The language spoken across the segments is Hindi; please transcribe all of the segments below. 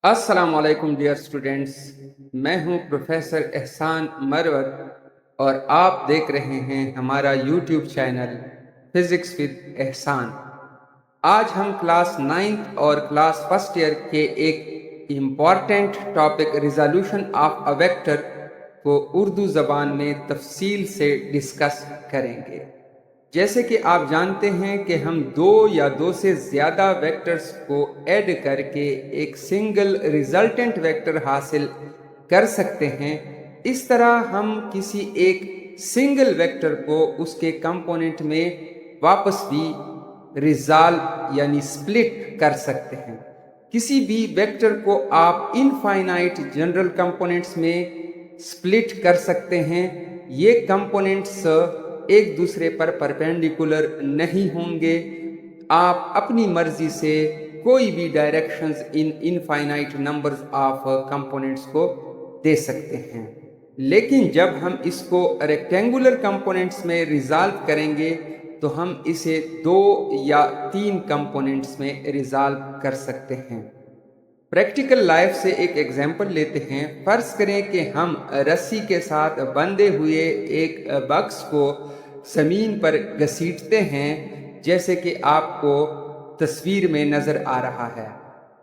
अस्सलाम वालेकुम डियर स्टूडेंट्स। मैं हूं प्रोफेसर एहसान मरवत और आप देख रहे हैं हमारा यूट्यूब चैनल फिज़िक्स विद एहसान। आज हम क्लास नाइन्थ और क्लास फर्स्ट ईयर के एक important topic resolution of a vector को उर्दू ज़बान में तफसील से डिस्कस करेंगे। जैसे कि आप जानते हैं कि हम दो या दो से ज़्यादा वेक्टर्स को ऐड करके एक सिंगल रिजल्टेंट वेक्टर हासिल कर सकते हैं। इस तरह हम किसी एक सिंगल वेक्टर को उसके कंपोनेंट में वापस भी रिजॉल्व यानी स्प्लिट कर सकते हैं। किसी भी वेक्टर को आप इनफाइनाइट जनरल कंपोनेंट्स में स्प्लिट कर सकते हैं। ये कंपोनेंट्स एक दूसरे पर परपेंडिकुलर नहीं होंगे। आप अपनी मर्जी से कोई भी directions in infinite numbers of components को दे सकते हैं। लेकिन जब हम इसको रेक्टेंगुलर कंपोनेंट्स में रिजॉल्व करेंगे तो हम इसे दो या तीन कंपोनेंट्स में रिजॉल्व कर सकते हैं। प्रैक्टिकल लाइफ से एक एग्जाम्पल लेते हैं। फर्ज करें कि हम रस्सी के साथ बंधे हुए एक बक्स को ज़मीन पर घसीटते हैं, जैसे कि आपको तस्वीर में नज़र आ रहा है।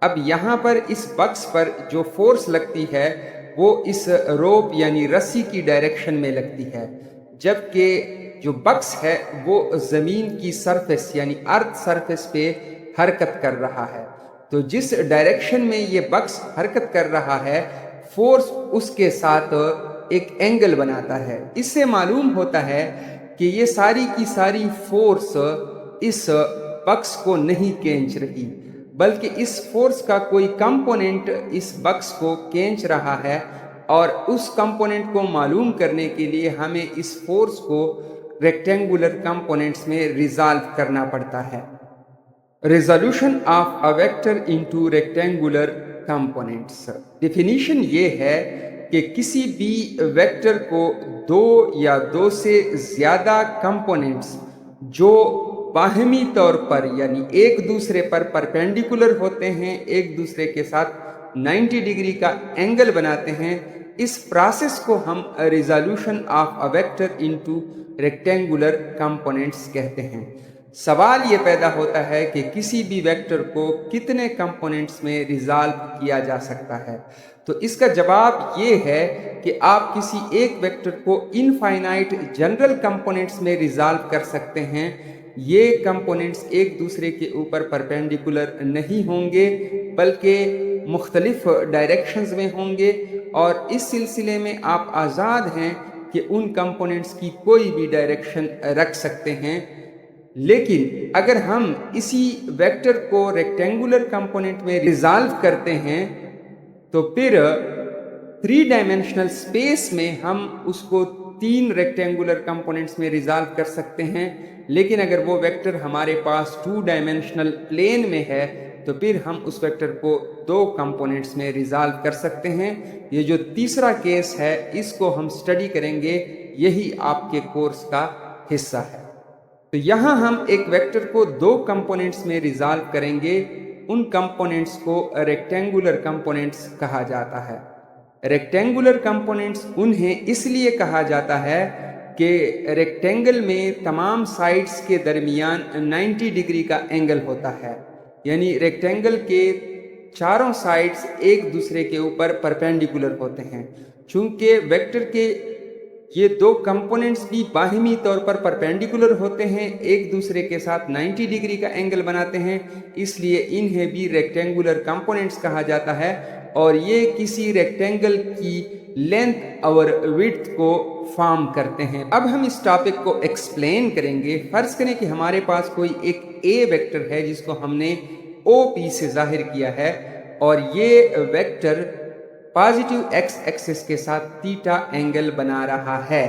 अब यहाँ पर इस बक्स पर जो फोर्स लगती है वो इस रोप यानी रस्सी की डायरेक्शन में लगती है, जबकि जो बक्स है वो ज़मीन की सरफेस यानी अर्थ सरफेस पे हरकत कर रहा है। तो जिस डायरेक्शन में ये बक्स हरकत कर रहा है, फोर्स उसके साथ एक एंगल बनाता है। इससे मालूम होता है कि ये सारी की सारी फोर्स इस बक्स को नहीं खींच रही, बल्कि इस फोर्स का कोई कंपोनेंट इस बक्स को खींच रहा है। और उस कंपोनेंट को मालूम करने के लिए हमें इस फोर्स को रेक्टेंगुलर कंपोनेंट्स में रिजॉल्व करना पड़ता है। Resolution of a vector into rectangular components. Definition ये है कि किसी भी वेक्टर को दो या दो से ज़्यादा कंपोनेंट्स जो बाहमी तौर पर यानी एक दूसरे पर परपेंडिकुलर होते हैं, एक दूसरे के साथ 90 डिग्री का एंगल बनाते हैं, इस प्रोसेस को हम resolution of a vector into rectangular components कहते हैं। सवाल ये पैदा होता है कि किसी भी वेक्टर को कितने कंपोनेंट्स में रिजॉल्व किया जा सकता है। तो इसका जवाब ये है कि आप किसी एक वेक्टर को इनफाइनाइट जनरल कंपोनेंट्स में रिजॉल्व कर सकते हैं। ये कंपोनेंट्स एक दूसरे के ऊपर परपेंडिकुलर नहीं होंगे, बल्कि मुख्तलिफ डायरेक्शंस में होंगे, और इस सिलसिले में आप आज़ाद हैं कि उन कंपोनेंट्स की कोई भी डायरेक्शन रख सकते हैं। लेकिन अगर हम इसी वेक्टर को रेक्टेंगुलर कंपोनेंट में रिजॉल्व करते हैं तो फिर थ्री डायमेंशनल स्पेस में हम उसको तीन रेक्टेंगुलर कंपोनेंट्स में रिजॉल्व कर सकते हैं। लेकिन अगर वो वेक्टर हमारे पास टू डायमेंशनल प्लेन में है तो फिर हम उस वेक्टर को दो कंपोनेंट्स में रिजॉल्व कर सकते हैं। ये जो तीसरा केस है इसको हम स्टडी करेंगे, यही आपके कोर्स का हिस्सा है। तो यहाँ हम एक वेक्टर को दो कंपोनेंट्स में रिजॉल्व करेंगे। उन कंपोनेंट्स को रेक्टेंगुलर कंपोनेंट्स कहा जाता है। रेक्टेंगुलर कंपोनेंट्स उन्हें इसलिए कहा जाता है कि रेक्टेंगल में तमाम साइड्स के दरमियान 90 डिग्री का एंगल होता है, यानी रेक्टेंगल के चारों साइड्स एक दूसरे के ऊपर परपेंडिकुलर होते हैं। चूंकि वेक्टर के ये दो कंपोनेंट्स भी बाहिमी तौर पर परपेंडिकुलर होते हैं, एक दूसरे के साथ 90 डिग्री का एंगल बनाते हैं, इसलिए इन्हें भी रेक्टेंगुलर कंपोनेंट्स कहा जाता है। और ये किसी रेक्टेंगल की लेंथ और विड्थ को फॉर्म करते हैं। अब हम इस टॉपिक को एक्सप्लेन करेंगे। फर्ज करें कि हमारे पास कोई एक ए वेक्टर है जिसको हमने OP से जाहिर किया है, और ये वेक्टर पॉजिटिव एक्स एक्सिस के साथ थीटा एंगल बना रहा है।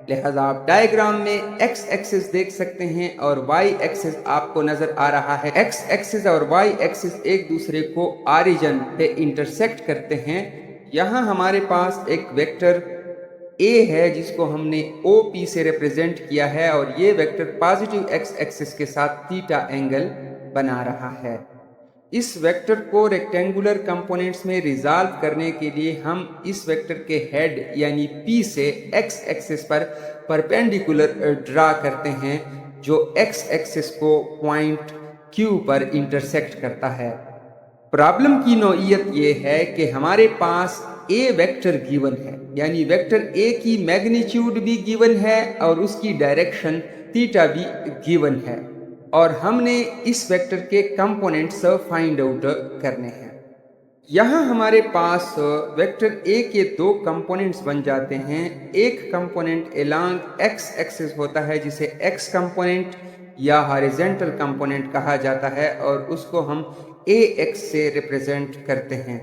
लिहाजा आप डायग्राम में एक्स एक्सिस देख सकते हैं और वाई एक्सिस आपको नजर आ रहा है। एक्स एक्सिस और वाई एक्सिस एक दूसरे को ऑरिजिन पे इंटरसेक्ट करते हैं। यहाँ हमारे पास एक वेक्टर ए है जिसको हमने OP से रिप्रेजेंट किया है, और ये वेक्टर पॉजिटिव एक्स एक्सिस के साथ थीटा एंगल बना रहा है। इस वेक्टर को रेक्टेंगुलर कंपोनेंट्स में रिजॉल्व करने के लिए हम इस वेक्टर के हेड यानी P से x एक्सिस पर परपेंडिकुलर ड्रा करते हैं जो x एक्सिस को पॉइंट Q पर इंटरसेक्ट करता है। प्रॉब्लम की नौइयत ये है कि हमारे पास a वेक्टर गिवन है, यानी वेक्टर a की मैग्नीट्यूड भी गिवन है और उसकी डायरेक्शन थीटा भी गिवन है, और हमने इस वेक्टर के कंपोनेंट्स फाइंड आउट करने हैं। यहाँ हमारे पास वेक्टर a के दो कंपोनेंट्स बन जाते हैं। एक कंपोनेंट एलॉन्ग x एक्सिस होता है जिसे x कंपोनेंट या हॉरिजॉन्टल कंपोनेंट कहा जाता है और उसको हम ax से रिप्रेजेंट करते हैं,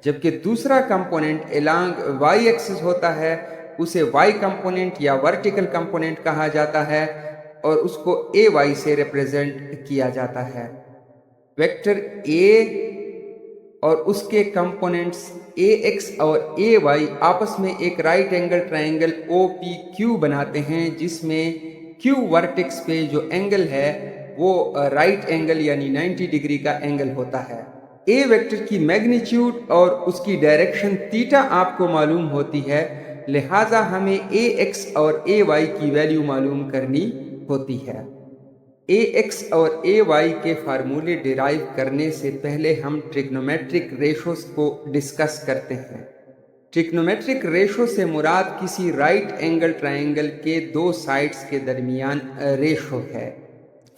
जबकि दूसरा कंपोनेंट एलॉन्ग y एक्सिस होता है, उसे y कंपोनेंट या वर्टिकल कंपोनेंट कहा जाता है और उसको ay से रिप्रेजेंट किया जाता है। वेक्टर a और उसके कंपोनेंट्स ax और ay आपस में एक राइट एंगल ट्राइंगल OPQ बनाते हैं, जिसमें Q वर्टेक्स पे जो एंगल है वो राइट एंगल यानी 90 डिग्री का एंगल होता है। a वेक्टर की मैग्नीट्यूड और उसकी डायरेक्शन थीटा आपको मालूम होती है, लिहाजा हमें ax और ay की वैल्यू मालूम करनी होती है। ax और ay के फार्मूले डिराइव करने से पहले हम ट्रिग्नोमेट्रिक रेशोस को डिस्कस करते हैं। ट्रिग्नोमेट्रिक रेशो से मुराद किसी राइट एंगल ट्राइंगल के दो साइड्स के दरमियान रेशो है।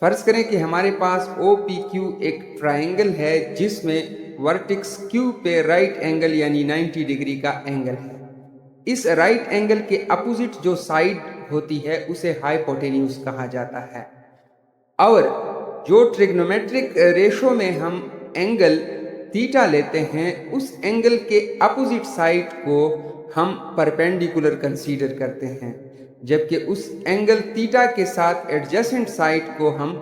फर्ज करें कि हमारे पास OPQ एक ट्राइंगल है जिसमें वर्टेक्स Q पे राइट एंगल यानी 90 डिग्री का एंगल है। इस राइट एंगल के अपोजिट जो साइड होती है उसे हाइपोटेन्यूज कहा जाता है, और जो ट्रिग्नोमेट्रिक रेशो में हम एंगल थीटा लेते हैं उस एंगल के अपोजिट साइड को हम परपेंडिकुलर कंसीडर करते हैं, जबकि उस एंगल थीटा के साथ एडजेसेंट साइड को हम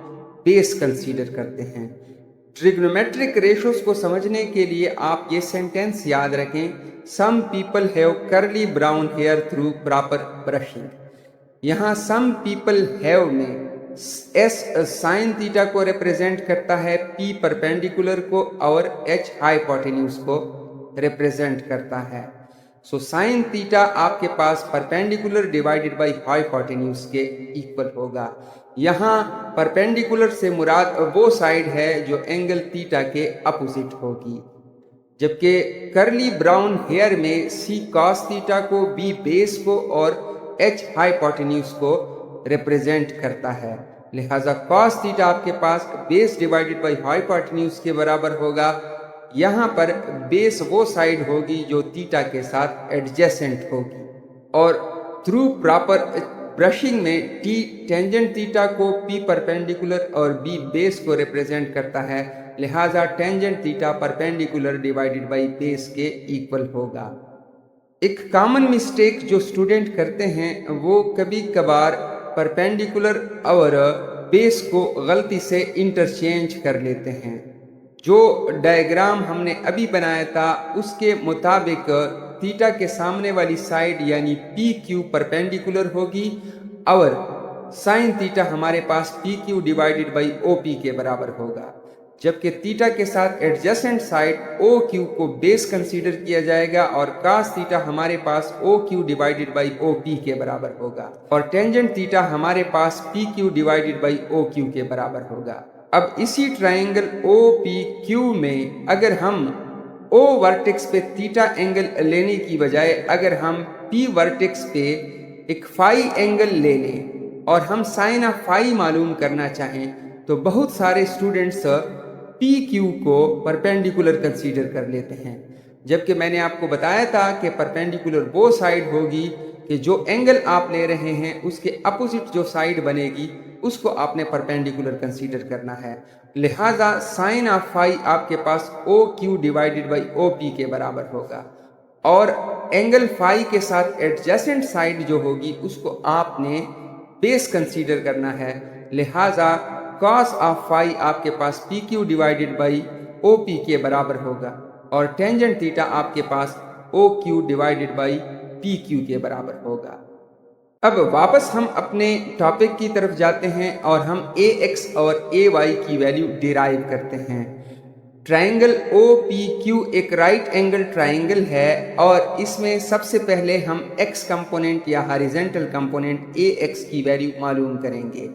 बेस कंसीडर करते हैं। ट्रिग्नोमेट्रिक रेशोस को समझने के लिए आप ये सेंटेंस याद रखें, some people have curly brown hair through proper brushing. यहाँ सम पीपल हैव में S साइन थीटा को रिप्रेजेंट करता है, P परपेंडिकुलर को और H हाइपोटेन्यूज को रिप्रेजेंट करता है। सो साइन थीटा आपके पास परपेंडिकुलर डिवाइडेड बाय हाइपोटेन्यूज के इक्वल होगा। यहाँ परपेंडिकुलर से मुराद वो साइड है जो एंगल थीटा के अपोजिट होगी, जबकि कर्ली ब्राउन हेयर में C cos थीटा को, B बेस को और H हाइपोटेन्यूज को रिप्रेजेंट करता है। लिहाजा cos थीटा आपके पास बेस डिवाइडेड बाय हाइपोटेन्यूज के बराबर होगा। यहाँ पर बेस वो साइड होगी जो थीटा के साथ एडजेसेंट होगी, और थ्रू प्रॉपर ब्रशिंग में T टेंजेंट थीटा को, P परपेंडिकुलर और B बेस को रिप्रेजेंट करता है, लिहाजा tangent theta perpendicular divided by base के इक्वल होगा। एक कॉमन मिस्टेक जो स्टूडेंट करते हैं वो कभी कभार परपेंडिकुलर और बेस को गलती से इंटरचेंज कर लेते हैं। जो डायग्राम हमने अभी बनाया था उसके मुताबिक थीटा के सामने वाली साइड यानी PQ परपेंडिकुलर होगी और साइन थीटा हमारे पास PQ डिवाइडेड बाई OP के बराबर होगा, जबकि थीटा के साथ एडजेसेंट साइड OQ को बेस कंसीडर किया जाएगा और cos थीटा हमारे पास OQ डिवाइडेड बाई OP के बराबर होगा और टेंजेंट थीटा हमारे पास PQ डिवाइडेड बाई OQ के बराबर होगा। अब इसी ट्राइंगल OPQ में अगर हम O वर्टेक्स पे थीटा एंगल लेने की बजाय अगर हम P वर्टेक्स पे एक फाई एंगल ले लें और हम साइन ऑफ फाई मालूम करना चाहें तो बहुत सारे स्टूडेंट्स PQ को परपेंडिकुलर कंसीडर कर लेते हैं, जबकि मैंने आपको बताया था कि परपेंडिकुलर वो साइड होगी कि जो एंगल आप ले रहे हैं उसके अपोजिट जो साइड बनेगी उसको आपने परपेंडिकुलर कंसीडर करना है। लिहाजा साइन ऑफ फाई आपके पास OQ डिवाइडेड बाई OP के बराबर होगा और एंगल फाई के साथ एडजेसेंट साइड जो होगी उसको आपने बेस कंसीडर करना है। लिहाजा cos ऑफ फाई आपके पास PQ डिवाइडेड बाई OP के बराबर होगा और टेंजेंट थीटा आपके पास OQ डिवाइडेड बाई PQ के बराबर होगा। अब वापस हम अपने टॉपिक की तरफ जाते हैं और हम AX और AY की वैल्यू डिराइव करते हैं। ट्राइंगल ओ पी क्यू एक राइट एंगल ट्राइंगल है और इसमें सबसे पहले हम एक्स कंपोनेंट या हॉरिजॉन्टल कंपोनेंट ए एक्स की वैल्यू मालूम करेंगे।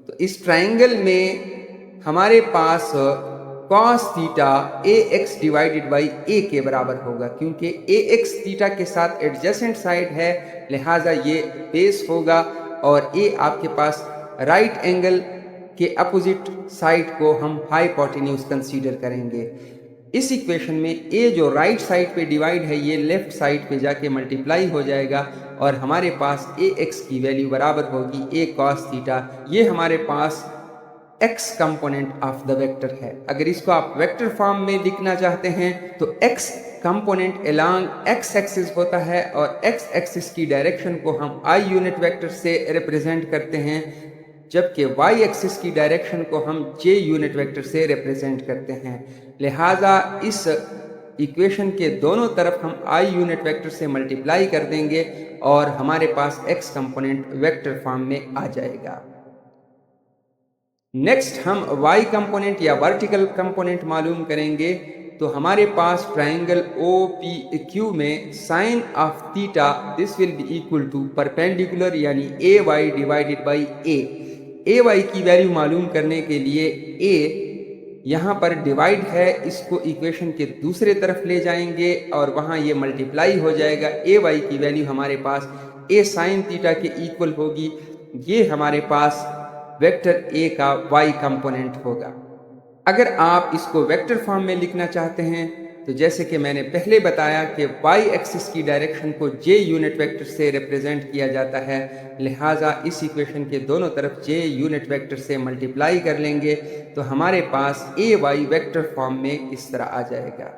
तो इस ट्राइंगल में हमारे पास cos theta A X divided by A के बराबर होगा, क्योंकि ए एक्स थीटा के साथ एडजेसेंट साइड है, लिहाजा ये बेस होगा और ए आपके पास राइट एंगल के अपोजिट साइड को हम हाइपोटेन्यूज कंसीडर करेंगे। इस इक्वेशन में ए जो राइट साइड पे डिवाइड है ये लेफ्ट साइड पे जाके मल्टीप्लाई हो जाएगा और हमारे पास ए एक्स की वैल्यू बराबर होगी ए कॉस थीटा। ये हमारे पास X component of the vector है। अगर इसको आप वेक्टर फॉर्म में लिखना चाहते हैं तो x component along x axis होता है और एक्स एक्सिस की डायरेक्शन को हम आई यूनिट वेक्टर से रिप्रेजेंट करते हैं, जबकि वाई एक्सिस की डायरेक्शन को हम जे यूनिट वेक्टर से रिप्रेजेंट करते हैं। लिहाजा इस इक्वेशन के दोनों तरफ हम आई यूनिट वेक्टर से मल्टीप्लाई कर देंगे और हमारे पास एक्स कंपोनेंट वेक्टर फॉर्म में आ जाएगा। नेक्स्ट हम y कंपोनेंट या वर्टिकल कंपोनेंट मालूम करेंगे। तो हमारे पास ट्राइंगल ओ पी क्यू में sine of theta this will be equal to perpendicular यानी A Y divided by A Y की वैल्यू मालूम करने के लिए ए यहाँ पर डिवाइड है, इसको इक्वेशन के दूसरे तरफ ले जाएंगे और वहाँ ये मल्टीप्लाई हो जाएगा। ए वाई की वैल्यू हमारे पास ए साइन थीटा के इक्वल होगी। ये हमारे पास वेक्टर ए का y कंपोनेंट होगा। अगर आप इसको वेक्टर फॉर्म में लिखना चाहते हैं तो जैसे कि मैंने पहले बताया कि y एक्सिस की डायरेक्शन को j यूनिट वेक्टर से रिप्रेजेंट किया जाता है, लिहाजा इस इक्वेशन के दोनों तरफ j यूनिट वेक्टर से मल्टीप्लाई कर लेंगे तो हमारे पास ए वाई वेक्टर फॉर्म में इस तरह आ जाएगा।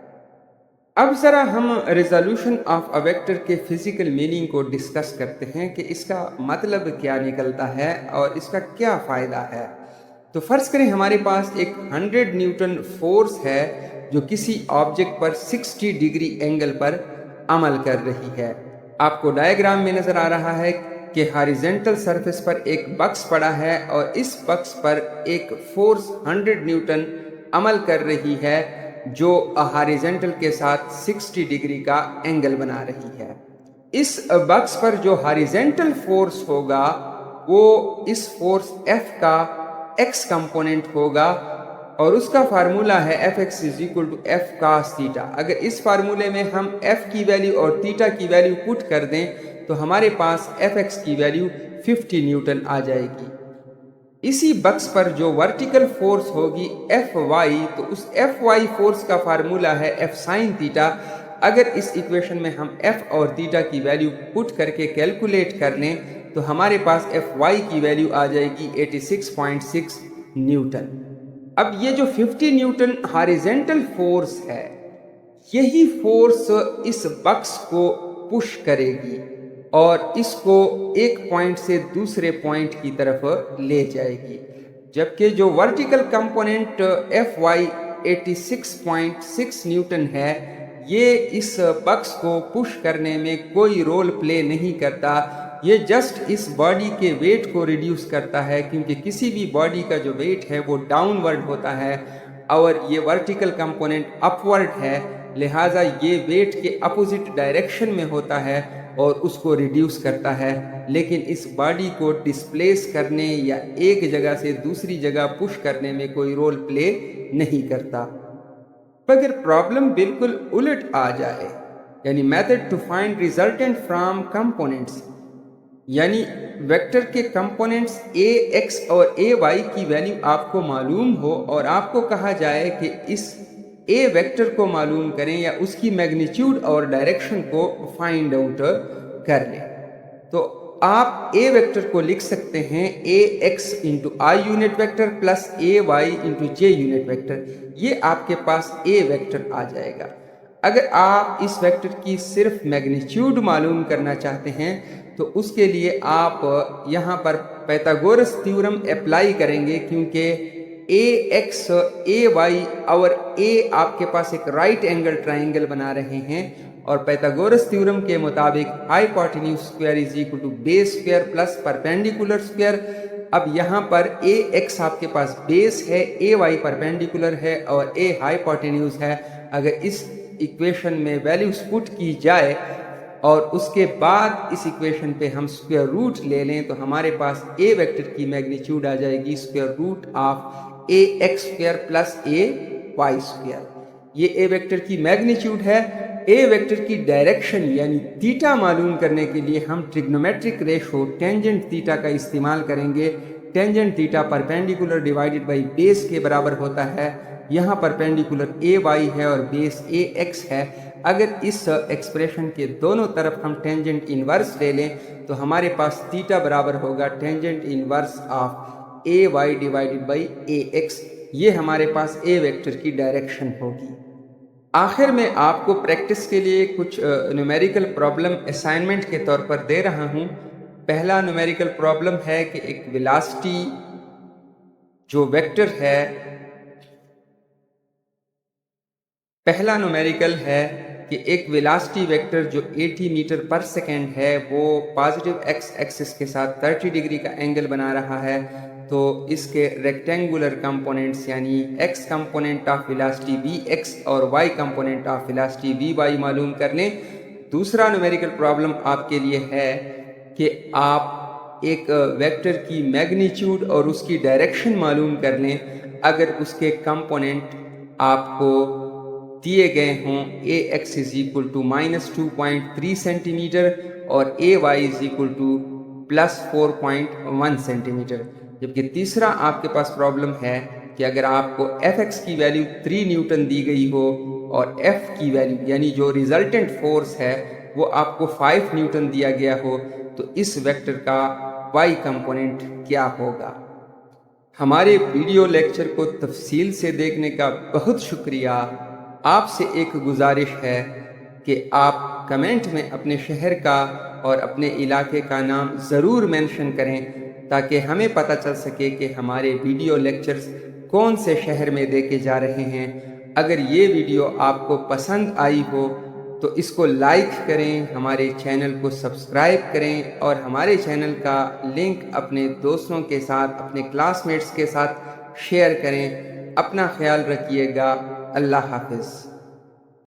अब ज़रा हम रिजोल्यूशन ऑफ अ वेक्टर के फिजिकल मीनिंग को डिस्कस करते हैं कि इसका मतलब क्या निकलता है और इसका क्या फ़ायदा है। तो फर्ज करें हमारे पास एक 100 न्यूटन फोर्स है जो किसी ऑब्जेक्ट पर 60 डिग्री एंगल पर अमल कर रही है। आपको डायग्राम में नज़र आ रहा है कि हॉरिजॉन्टल सरफेस पर एक बक्स पड़ा है और इस बक्स पर एक फोर्स 100 न्यूटन अमल कर रही है जो हॉरिजॉन्टल के साथ 60 डिग्री का एंगल बना रही है। इस बक्स पर जो हॉरिजॉन्टल फोर्स होगा वो इस फोर्स F का x कंपोनेंट होगा और उसका फार्मूला है Fx is equal to F cos theta. अगर इस फार्मूले में हम F की वैल्यू और थीटा की वैल्यू पुट कर दें तो हमारे पास Fx की वैल्यू 50 न्यूटन आ जाएगी। इसी बक्स पर जो वर्टिकल फोर्स होगी Fy, तो उस Fy फोर्स का फार्मूला है F sin थीटा। अगर इस इक्वेशन में हम F और थीटा की वैल्यू पुट करके कैलकुलेट कर लें तो हमारे पास Fy की वैल्यू आ जाएगी 86.6 न्यूटन। अब ये जो 50 न्यूटन हॉरिजॉन्टल फोर्स है, यही फोर्स इस बक्स को पुश करेगी और इसको एक पॉइंट से दूसरे पॉइंट की तरफ ले जाएगी, जबकि जो वर्टिकल कंपोनेंट Fy 86.6 न्यूटन है ये इस बक्स को पुश करने में कोई रोल प्ले नहीं करता। ये जस्ट इस बॉडी के वेट को रिड्यूस करता है, क्योंकि किसी भी बॉडी का जो वेट है वो डाउनवर्ड होता है और ये वर्टिकल कंपोनेंट अपवर्ड है, लिहाजा ये वेट के अपोजिट डायरेक्शन में होता है और उसको रिड्यूस करता है, लेकिन इस बॉडी को डिस्प्लेस करने या एक जगह से दूसरी जगह पुश करने में कोई रोल प्ले नहीं करता। अगर प्रॉब्लम बिल्कुल उलट आ जाए, यानी method to find resultant from components, यानी वेक्टर के कंपोनेंट्स ए एक्स और ए वाई की वैल्यू आपको मालूम हो और आपको कहा जाए कि इस ए वेक्टर को मालूम करें या उसकी मैग्नीट्यूड और डायरेक्शन को फाइंड आउट कर लें, तो आप ए वेक्टर को लिख सकते हैं A X into I unit vector plus A Y into J unit vector. ये आपके पास ए वेक्टर आ जाएगा। अगर आप इस वेक्टर की सिर्फ मैग्नीट्यूड मालूम करना चाहते हैं तो उसके लिए आप यहाँ पर पाइथागोरस थ्योरम अप्लाई करेंगे, क्योंकि ए एक्स ए वाई और ए आपके पास एक राइट एंगल ट्राइंगल बना रहे हैं और पाइथागोरस थ्योरम के मुताबिक hypotenuse square is equal to base square plus perpendicular square. अब यहाँ पर ए एक्स आपके पास बेस है, ए वाई परपेंडिकुलर है और ए हाइपोटेन्यूज है। अगर इस इक्वेशन में वैल्यूज पुट की जाए और उसके बाद इस इक्वेशन पे हम स्क्वायर रूट ले लें तो हमारे पास ए वेक्टर की मैग्नीट्यूड आ जाएगी square root of A X square plus A Y square. ये ए वेक्टर की मैग्नीट्यूड है। ए वेक्टर की डायरेक्शन यानी थीटा मालूम करने के लिए हम ट्रिग्नोमेट्रिक रेशो टेंजेंट थीटा का इस्तेमाल करेंगे। Tangent theta perpendicular divided by base के बराबर होता है। यहाँ परपेंडिकुलर ए वाई है और बेस ए एक्स है। अगर इस एक्सप्रेशन के दोनों तरफ हम टेंजेंट इनवर्स ले लें तो हमारे पास थीटा बराबर होगा tangent inverse of A Y divided by A X. ये हमारे पास ए वेक्टर की डायरेक्शन होगी। आखिर में आपको प्रैक्टिस के लिए कुछ न्यूमेरिकल प्रॉब्लम असाइनमेंट के तौर पर दे रहा हूँ। पहला न्यूमेरिकल प्रॉब्लम है कि एक वेलोसिटी जो वेक्टर है, पहला न्यूमेरिकल है कि एक वेलोसिटी वेक्टर जो 80 मीटर पर सेकेंड है वो पॉजिटिव एक्स एक्सिस के साथ 30 डिग्री का एंगल बना रहा है। तो इसके रेक्टेंगुलर कंपोनेंट्स यानी X component of velocity V X और Y component of velocity V Y मालूम कर लें। दूसरा न्यूमेरिकल प्रॉब्लम आपके लिए है कि आप एक वेक्टर की मैग्नीट्यूड और उसकी डायरेक्शन मालूम कर लें अगर उसके कंपोनेंट आपको दिए गए हों। A X is equal to -2.3 centimetre और A Y is equal to +4.1 centimetre. जबकि तीसरा आपके पास प्रॉब्लम है कि अगर आपको एफ एक्स की वैल्यू 3 न्यूटन दी गई हो और एफ की वैल्यू यानी जो रिजल्टेंट फोर्स है वो आपको 5 न्यूटन दिया गया हो तो इस वेक्टर का वाई कंपोनेंट क्या होगा। हमारे वीडियो लेक्चर को तफसील से देखने का बहुत शुक्रिया। आपसे एक गुजारिश है कि आप कमेंट में अपने शहर का और अपने इलाके का नाम ज़रूर मेंशन करें ताकि हमें पता चल सके कि हमारे वीडियो लेक्चर्स कौन से शहर में देखे जा रहे हैं। अगर ये वीडियो आपको पसंद आई हो तो इसको लाइक करें, हमारे चैनल को सब्सक्राइब करें और हमारे चैनल का लिंक अपने दोस्तों के साथ, अपने क्लासमेट्स के साथ शेयर करें। अपना ख्याल रखिएगा। अल्लाह हाफिज़।